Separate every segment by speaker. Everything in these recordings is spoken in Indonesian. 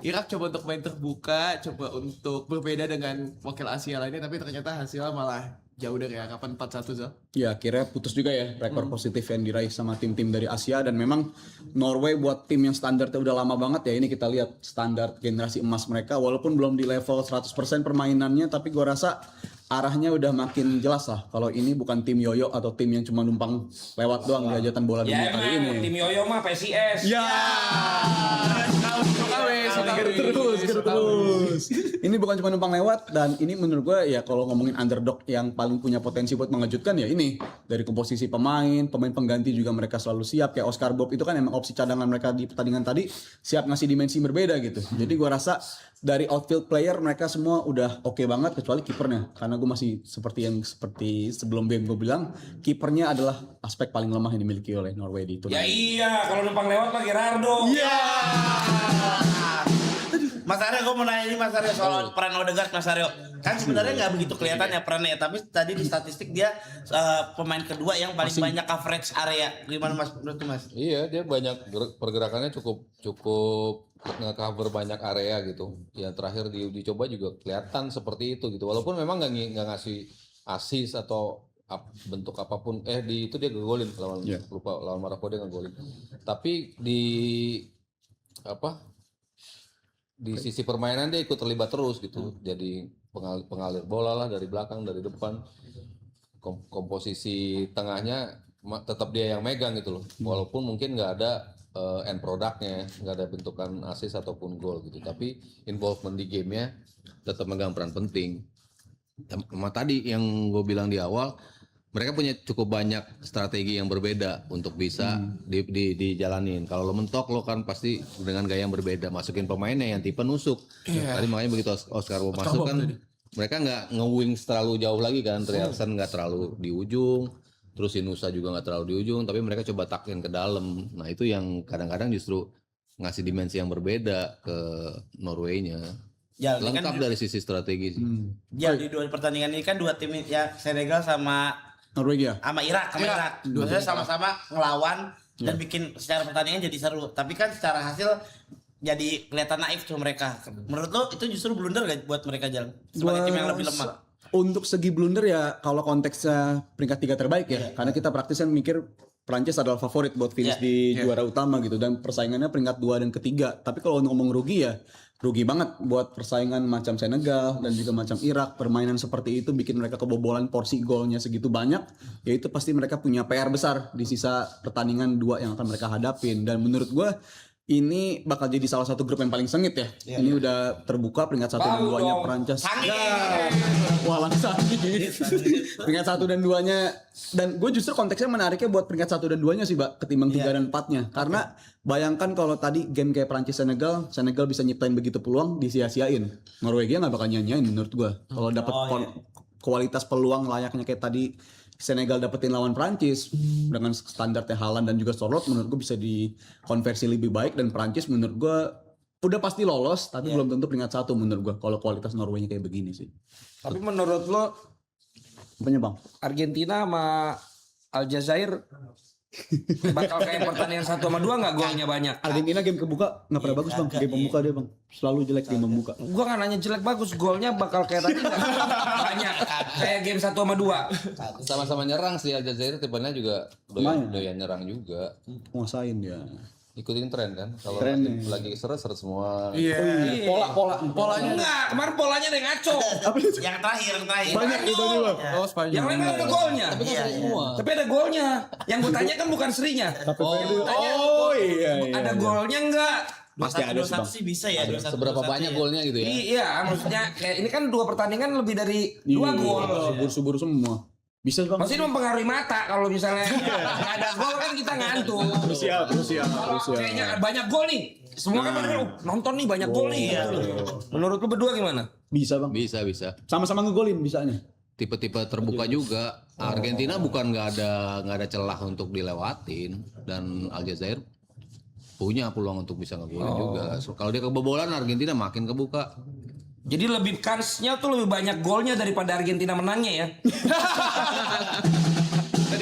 Speaker 1: Irak coba untuk main terbuka, coba untuk berbeda dengan wakil Asia lainnya, tapi ternyata hasilnya malah jauh dari harapan 4-1 Zal.
Speaker 2: Ya akhirnya putus juga ya rekor positif yang diraih sama tim-tim dari Asia. Dan memang Norway buat tim yang standarnya udah lama banget ya, ini kita lihat standar generasi emas mereka walaupun belum di level 100% permainannya, tapi gua rasa arahnya udah makin jelas lah kalau ini bukan tim yoyo atau tim yang cuma numpang lewat doang di hajatan bola dunia kali ini.
Speaker 3: Tim yoyo mah PSIS.
Speaker 2: Ya. Terus. Ini bukan cuma numpang lewat, dan ini menurut gue ya kalau ngomongin underdog yang paling punya potensi buat mengejutkan ya ini dari komposisi pemain pengganti juga mereka selalu siap, kayak Oscar Bob itu kan emang opsi cadangan mereka di pertandingan tadi siap ngasih dimensi berbeda gitu. Jadi gue rasa dari outfield player mereka semua udah oke banget kecuali kipernya, karena gue masih seperti sebelum game gue bilang kipernya adalah aspek paling lemah yang dimiliki oleh Norway di turnamen.
Speaker 3: Ya iya, kalau numpang lewat mah Gerardo.
Speaker 2: Iya.
Speaker 4: Mas Aryo, gue mau nanya ini Mas Aryo soal peran Odegaard Mas Aryo. Kan sebenarnya nggak begitu kelihatan ya perannya, tapi tadi di statistik dia pemain kedua yang paling banyak coverage area. Gimana Mas menurut Mas?
Speaker 5: Iya, dia banyak pergerakannya cukup nge-cover banyak area gitu. Yang terakhir dicoba juga kelihatan seperti itu gitu. Walaupun memang nggak ngasih assist atau bentuk apapun. Di itu dia ngegolin lupa lawan Maroko dia ngegolin. Tapi di sisi permainan dia ikut terlibat terus gitu. Jadi pengalir bola lah dari belakang, dari depan. Komposisi tengahnya tetap dia yang megang gitu loh. Walaupun mungkin nggak ada end produknya, nggak ada bentukan assist ataupun gol gitu. Tapi involvement di gamenya tetap megang peran penting. Sama tadi yang gue bilang di awal, mereka punya cukup banyak strategi yang berbeda untuk bisa dijalanin. Kalau lo mentok, lo kan pasti dengan gaya yang berbeda. Masukin pemainnya yang tipe nusuk. Tadi makanya begitu Oscar Bob masuk kan, mereka nggak nge-wings terlalu jauh lagi kan. Triarson nggak terlalu di ujung, terus Inusa juga nggak terlalu di ujung. Tapi mereka coba takin ke dalam. Nah itu yang kadang-kadang justru ngasih dimensi yang berbeda ke Norway-nya.
Speaker 4: Ya,
Speaker 5: Lengkap
Speaker 4: kan,
Speaker 5: dari sisi strategi sih.
Speaker 4: ya di dua pertandingan ini kan dua tim ya Senegal sama
Speaker 2: Norwegia.
Speaker 4: sama Irak. Dua-duanya sama-sama ngelawan dan bikin secara pertandingan jadi seru. Tapi kan secara hasil jadi kelihatan naif tuh mereka. Menurut lo itu justru blunder gak buat mereka jalan sebagai tim yang lebih lemah?
Speaker 2: Untuk segi blunder ya kalau konteksnya peringkat 3 terbaik ya. Karena kita praktisnya mikir Prancis adalah favorit buat finish di juara utama gitu, dan persaingannya peringkat 2 dan ketiga. Tapi kalau ngomong rugi ya rugi banget buat persaingan macam Senegal dan juga macam Irak. Permainan seperti itu bikin mereka kebobolan porsi golnya segitu banyak. Ya itu pasti mereka punya PR besar di sisa pertandingan 2 yang akan mereka hadapin. Dan menurut gue ini bakal jadi salah satu grup yang paling sengit ya. Ini udah terbuka peringkat 1 dan 2-nya Prancis. Walang sangit. Peringkat 1 dan 2-nya, dan gue justru konteksnya menariknya buat peringkat 1 dan 2-nya sih, Mbak, ketimbang 3 dan 4-nya. Karena bayangkan kalau tadi game kayak Prancis Senegal bisa nyiptain begitu peluang disia-siain. Norwegia nggak bakal nyanyain menurut gue. Kalau dapat kualitas peluang layaknya kayak tadi Senegal dapetin lawan Prancis dengan standarnya Haaland dan juga Sorloth, menurut gue bisa dikonversi lebih baik, dan Prancis menurut gue udah pasti lolos, tapi belum tentu peringkat 1 menurut gue kalau kualitas Norway-nya kayak begini sih.
Speaker 3: Tapi menurut lo
Speaker 2: Apanya Bang?
Speaker 3: Argentina sama Aljazair bakal kayak pertandingan 1 sama 2 nggak golnya banyak?
Speaker 2: Argentina game kebuka nggak pernah bagus Bang, game pembuka dia Bang selalu jelek game pembuka.
Speaker 3: Gua nggak nanya jelek bagus, golnya bakal kayak tadi nggak banyak kayak game 1 sama 2.
Speaker 5: Sama-sama nyerang sih, Aljazair tipenya juga doyan nyerang juga.
Speaker 2: Nguasain dia.
Speaker 5: Ikutin tren kan, kalau lagi seret-seret semua.
Speaker 3: Polanya enggak, kemarin polanya ada yang ngaco.
Speaker 4: Yang terakhir.
Speaker 2: Banyak gitu Bang.
Speaker 1: Oh, Spanyol.
Speaker 3: Yang lain kan ada golnya.
Speaker 5: Semua.
Speaker 3: Tapi ada golnya. Yang gue tanya kan bukan serinya.
Speaker 2: Iya.
Speaker 3: Ada golnya enggak?
Speaker 2: Pasti ada sih,
Speaker 4: 21
Speaker 2: Bang.
Speaker 4: sih bisa ya. 21,
Speaker 5: Seberapa banyak golnya gitu ya?
Speaker 3: Iya, maksudnya kayak ini kan 2 pertandingan lebih dari 2 gol.
Speaker 2: Subur-subur semua. Bisa Bang.
Speaker 3: Masih mempengaruhi mata kalau misalnya nggak ada gol kan kita ngantuk.
Speaker 2: Rusia.
Speaker 3: Kayaknya banyak gol nih. Semua kan pada nonton nih banyak gol nih. Menurut lu berdua gimana?
Speaker 2: Bisa Bang.
Speaker 5: Bisa.
Speaker 2: Sama-sama ngegolin bisanya.
Speaker 5: Tipe-tipe terbuka juga. Argentina bukan nggak ada celah untuk dilewatin, dan Aljazair punya peluang untuk bisa ngegolin juga. So, kalau dia kebobolan, Argentina makin kebuka.
Speaker 3: Jadi lebih kansnya tuh lebih banyak golnya daripada Argentina menangnya ya.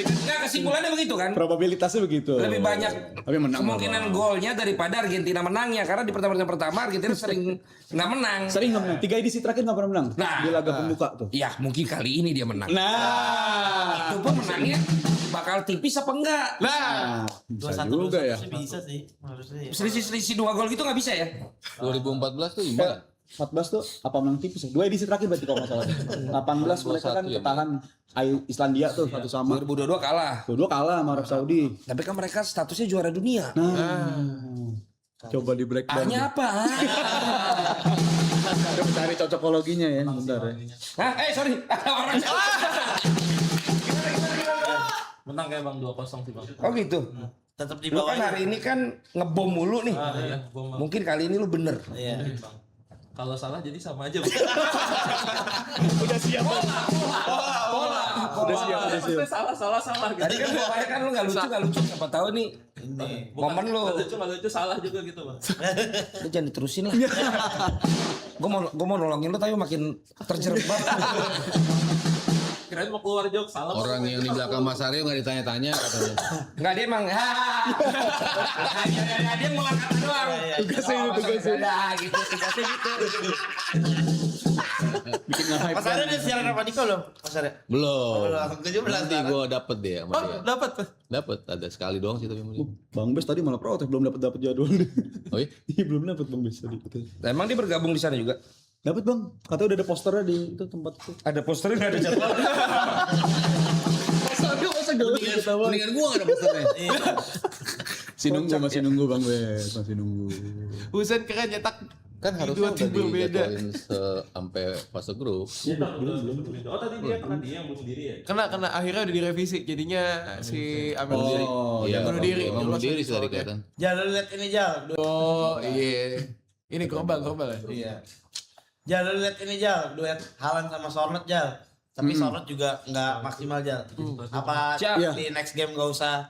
Speaker 3: Enggak, kesimpulannya begitu kan?
Speaker 2: Probabilitasnya begitu.
Speaker 3: Lebih banyak
Speaker 2: Tapi menang.
Speaker 3: kemungkinan golnya daripada Argentina menangnya karena di pertama Argentina sering nggak menang.
Speaker 2: Sering nggak menang. 3 edisi terakhir nggak pernah menang.
Speaker 3: Nah.
Speaker 2: Di laga pembuka tuh.
Speaker 3: Ya mungkin kali ini dia menang.
Speaker 2: Nah.
Speaker 3: Itu pun menangnya bakal tipis apa enggak?
Speaker 2: Nah, bisa
Speaker 4: 2-1
Speaker 2: juga ya.
Speaker 4: sih bisa sih harusnya ya.
Speaker 3: Selisih 2 gol gitu nggak bisa ya?
Speaker 5: 2014 tuh imbang.
Speaker 2: 14 tuh apa menang tipis ya? 2 edisi terakhir berarti kalau nggak salah. 18 mereka kan
Speaker 5: 21 ya,
Speaker 2: ketahan Islandia tuh satu sama.
Speaker 3: 2022 kalah.
Speaker 2: Dua kalah sama Arab Saudi.
Speaker 3: Tapi kan mereka statusnya juara dunia.
Speaker 2: Coba di breakdown.
Speaker 3: Ahnya apa?
Speaker 2: Coba cari cocokologinya ya, bentar ya.
Speaker 3: Hah? Sorry. Ada orang.
Speaker 6: Menang kayak Bang 2-0 sih Bang.
Speaker 3: Oh gitu.
Speaker 4: Tetap di
Speaker 3: Lu
Speaker 4: bawah.
Speaker 3: kan hari ini kan ngebom mulu nih.
Speaker 6: Iya, gua Bang.
Speaker 3: Mungkin kali ini lu bener.
Speaker 4: Iya.
Speaker 6: Bang. Kalau salah jadi sama aja Bang.
Speaker 2: Udah siap.
Speaker 3: Bola.
Speaker 2: Udah siap.
Speaker 6: Maksudnya salah gitu.
Speaker 3: Tadi kan bapaknya kan lu nggak lucu. Siapa tahu nih momen lu.
Speaker 6: Nggak lucu salah juga gitu Bang.
Speaker 3: Lu jangan diterusin lah. Gue mau nolongin lu tapi makin terjerembab.
Speaker 6: Kirain mau keluar jok salah.
Speaker 5: Orang yang di belakang Mas Aryo nggak ditanya-tanya katanya.
Speaker 3: Enggak dia emang dia ngulang kata doang. Tugasnya gitu, tugasnya gitu.
Speaker 2: Bikin nge-hype.
Speaker 4: Mas Arya udah siaran apa Niko belum? Mas Arya?
Speaker 5: Belum.
Speaker 4: Belum. 17
Speaker 5: Nanti
Speaker 4: kan?
Speaker 5: gue dapet deh sama dia.
Speaker 1: Dapat tuh.
Speaker 5: Dapet, ada sekali doang sih tapi sama dia.
Speaker 2: Bang Bes tadi malah protes belum dapat jadwal.
Speaker 5: Oh iya?
Speaker 2: Iya belum dapat Bang Bes tadi.
Speaker 3: Emang dia bergabung di sana juga?
Speaker 2: Dapat Bang. Katanya udah ada posternya di itu tempat itu.
Speaker 3: Ada posternya nggak ada jadwal.
Speaker 2: Masa gelut ketawa.
Speaker 5: Mendingan gue gak ada posternya.
Speaker 2: Masih nunggu Bang Bes, masih nunggu.
Speaker 1: Husen keren nyetak
Speaker 5: Kan
Speaker 1: di
Speaker 5: harusnya
Speaker 1: dua
Speaker 5: udah
Speaker 1: tim berbeda.
Speaker 5: dijadwalin sampai fase grup.
Speaker 6: Oh tadi dia kena dia yang bunuh diri ya.
Speaker 1: Kena akhirnya udah direvisi jadinya si Amir
Speaker 2: Oh,
Speaker 5: Iya,
Speaker 1: bunuh diri.
Speaker 5: Emang bunuh diri sih tadi
Speaker 1: Soalnya.
Speaker 5: kelihatan.
Speaker 4: Jal, lu lihat ini Jal.
Speaker 1: Oh iya. Ini global ya.
Speaker 4: Iya. Jal, lu lihat ini Jal. Duet Haaland sama Sorloth Jal. Tapi Sorloth juga nggak maksimal Jal. Apa
Speaker 3: Siap.
Speaker 4: di next game gak usah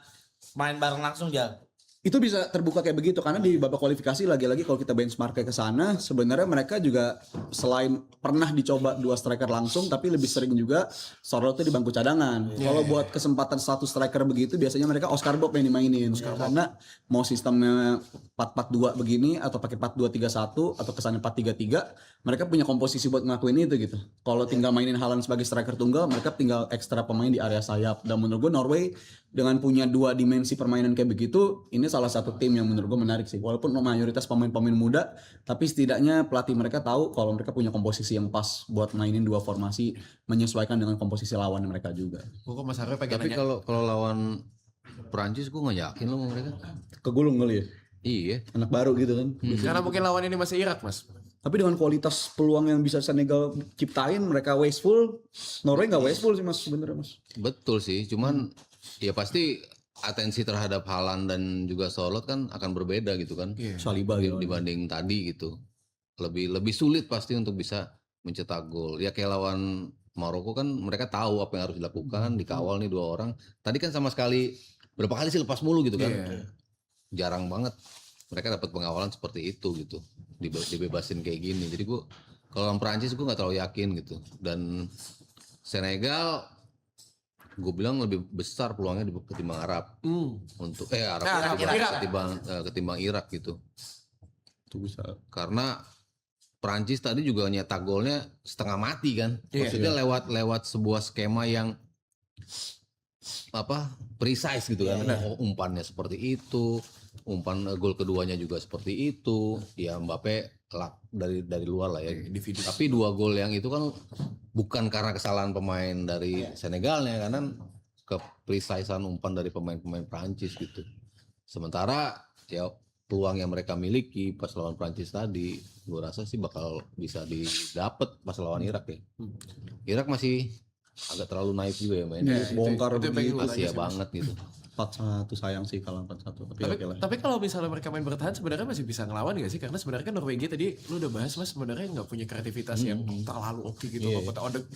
Speaker 4: main bareng langsung Jal?
Speaker 2: Itu bisa terbuka kayak begitu karena di babak kualifikasi lagi-lagi kalau kita benchmark ke sana sebenarnya mereka juga selain pernah dicoba 2 striker langsung tapi lebih sering juga Sorloth itu di bangku cadangan. Kalau buat kesempatan 1 striker begitu biasanya mereka Oscar Bob yang dimainin karena mau sistemnya 4-4-2 begini atau pakai 4-2-3-1 atau kesannya 4-3-3 mereka punya komposisi buat ngelakuin itu gitu. Kalau tinggal mainin Haaland sebagai striker tunggal mereka tinggal ekstra pemain di area sayap dan menurut gue Norway dengan punya 2 dimensi permainan kayak begitu ini salah satu tim yang menurut gue menarik sih walaupun mayoritas pemain-pemain muda tapi setidaknya pelatih mereka tahu kalau mereka punya komposisi yang pas buat mainin 2 formasi menyesuaikan dengan komposisi lawan mereka juga.
Speaker 1: Kok Mas Aryo pengen
Speaker 5: Tapi
Speaker 1: nanya.
Speaker 5: kalau lawan Perancis gue gak yakin loh sama mereka.
Speaker 2: Kegulung kali ya
Speaker 5: Iya.
Speaker 2: anak baru gitu kan.
Speaker 1: Karena mungkin lawan ini masih Irak Mas.
Speaker 2: Tapi dengan kualitas peluang yang bisa Senegal ciptain mereka wasteful Norway nggak wasteful sih Mas sebenarnya Mas.
Speaker 5: Betul sih, cuman ya pasti atensi terhadap Haaland dan juga Sorloth kan akan berbeda gitu kan.
Speaker 2: Saliba gitu.
Speaker 5: Dibanding tadi gitu. Lebih sulit pasti untuk bisa mencetak gol. Ya kayak lawan Maroko kan mereka tahu apa yang harus dilakukan, dikawal nih 2 orang. Tadi kan sama sekali berapa kali sih lepas mulu gitu kan. Jarang banget mereka dapat pengawalan seperti itu gitu. Dibebasin kayak gini. Jadi gue kalau lawan Perancis gue nggak terlalu yakin gitu. Dan Senegal gue bilang lebih besar peluangnya ketimbang Arab untuk Arab ketimbang Irak gitu.
Speaker 2: Itu bisa.
Speaker 5: Karena Perancis tadi juga nyetak golnya setengah mati kan. Maksudnya lewat sebuah skema yang precise gitu kan. Oh, umpannya seperti itu, umpan gol keduanya juga seperti itu. Ya Mbappe dari luar lah ya. Tapi 2 gol yang itu kan bukan karena kesalahan pemain dari Senegalnya karena keprecisean umpan dari pemain-pemain Prancis gitu. Sementara ya peluang yang mereka miliki pas lawan Prancis tadi, gue rasa sih bakal bisa didapat pas lawan Irak ya. Irak masih agak terlalu naik juga ya mainnya.
Speaker 2: Bongkar
Speaker 1: itu
Speaker 2: begitu.
Speaker 5: Asia banget gitu.
Speaker 2: 4-1 sayang sih kalau 4-1 tapi oke lah.
Speaker 1: Tapi kalau misalnya mereka main bertahan sebenarnya masih bisa ngelawan gak sih? Karena sebenarnya kan Norwegia tadi lu udah bahas Mas sebenarnya nggak punya kreativitas yang terlalu oke gitu.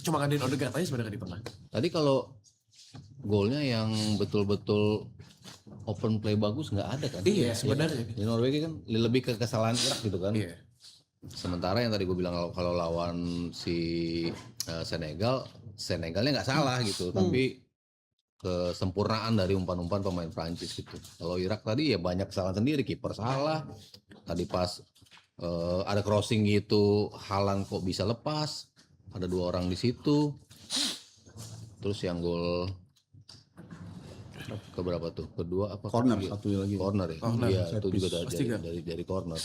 Speaker 1: Cuma ngadain Odegaard aja sebenarnya di tengah.
Speaker 5: Tadi kalau golnya yang betul-betul open play bagus nggak ada kan?
Speaker 1: Iya sebenarnya.
Speaker 5: Di Norwegia kan lebih ke kesalahan Irak gitu kan.
Speaker 1: Iya.
Speaker 5: Sementara yang tadi gue bilang kalau lawan si Senegalnya nggak salah gitu, tapi kesempurnaan dari umpan-umpan pemain Prancis gitu. Kalau Irak tadi ya banyak kesalahan sendiri, kiper salah. Tadi pas ada crossing gitu, Haaland kok bisa lepas. Ada 2 orang di situ. Terus yang gol keberapa tuh? Kedua apa?
Speaker 2: Corner
Speaker 5: Ketiga?
Speaker 2: satu lagi.
Speaker 5: Corner ya.
Speaker 1: Corner,
Speaker 5: Iya,
Speaker 2: set
Speaker 5: itu juga
Speaker 1: piece.
Speaker 5: dari corner.